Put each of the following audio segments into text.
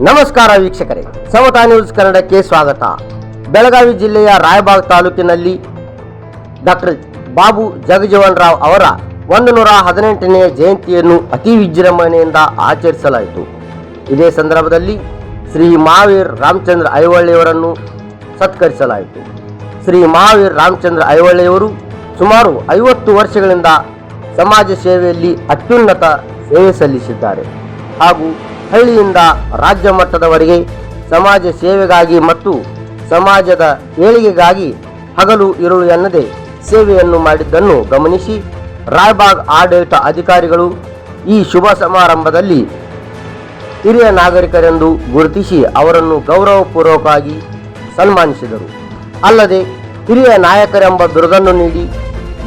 ನಮಸ್ಕಾರ ವೀಕ್ಷಕರೇ, ಸಮತಾ ನ್ಯೂಸ್ ಕನ್ನಡಕ್ಕೆ ಸ್ವಾಗತ. ಬೆಳಗಾವಿ ಜಿಲ್ಲೆಯ ರಾಯಬಾಗ್ ತಾಲೂಕಿನಲ್ಲಿ ಡಾಕ್ಟರ್ ಬಾಬು ಜಗಜೀವನ್ ರಾವ್ ಅವರ 118ನೇ ಜಯಂತಿಯನ್ನು ಅತಿ ವಿಜೃಂಭಣೆಯಿಂದ ಆಚರಿಸಲಾಯಿತು. ಇದೇ ಸಂದರ್ಭದಲ್ಲಿ ಶ್ರೀ ಮಹಾವೀರ್ ರಾಮಚಂದ್ರ ಐಹೊಳೆಯವರನ್ನು ಸತ್ಕರಿಸಲಾಯಿತು. ಶ್ರೀ ಮಹಾವೀರ್ ರಾಮಚಂದ್ರ ಐಹೊಳೆಯವರು ಸುಮಾರು 50 ವರ್ಷಗಳಿಂದ ಸಮಾಜ ಸೇವೆಯಲ್ಲಿ ಅತ್ಯುನ್ನತ ಸೇವೆ ಸಲ್ಲಿಸಿದ್ದಾರೆ ಹಾಗೂ ಹಳ್ಳಿಯಿಂದ ರಾಜ್ಯ ಮಟ್ಟದವರೆಗೆ ಸಮಾಜ ಸೇವೆಗಾಗಿ ಮತ್ತು ಸಮಾಜದ ಏಳಿಗೆಗಾಗಿ ಹಗಲು ಇರುಳು ಎನ್ನದೆ ಸೇವೆಯನ್ನು ಮಾಡಿದ್ದನ್ನು ಗಮನಿಸಿ ರಾಯಬಾಗ್ ಆಡಳಿತ ಅಧಿಕಾರಿಗಳು ಈ ಶುಭ ಸಮಾರಂಭದಲ್ಲಿ ಹಿರಿಯ ನಾಗರಿಕರೆಂದು ಗುರುತಿಸಿ ಅವರನ್ನು ಗೌರವಪೂರ್ವಕವಾಗಿ ಸನ್ಮಾನಿಸಿದರು. ಅಲ್ಲದೆ ಹಿರಿಯ ನಾಯಕರೆಂಬ ಬಿರುದನ್ನು ನೀಡಿ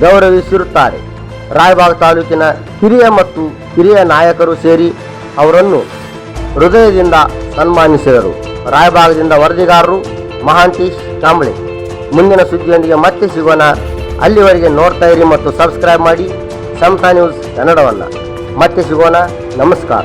ಗೌರವಿಸಿರುತ್ತಾರೆ. ರಾಯಬಾಗ್ ತಾಲೂಕಿನ ಹಿರಿಯ ಮತ್ತು ಹಿರಿಯ ನಾಯಕರು ಸೇರಿ ಅವರನ್ನು ಹೃದಯದಿಂದ ಸನ್ಮಾನಿಸಿದರು. ರಾಯಬಾಗದಿಂದ ವರದಿಗಾರರು ಮಹಾಂತೇಶ್ ಕಾಂಬಳೆ. ಮುಂದಿನ ಸುದ್ದಿಯೊಂದಿಗೆ ಮತ್ತೆ ಸಿಗೋಣ. ಅಲ್ಲಿವರೆಗೆ ನೋಡ್ತಾ ಇರಿ ಮತ್ತು ಸಬ್ಸ್ಕ್ರೈಬ್ ಮಾಡಿ ಸಮತಾ ನ್ಯೂಸ್ ಕನ್ನಡವನ್ನು. ಮತ್ತೆ ಸಿಗೋಣ. ನಮಸ್ಕಾರ.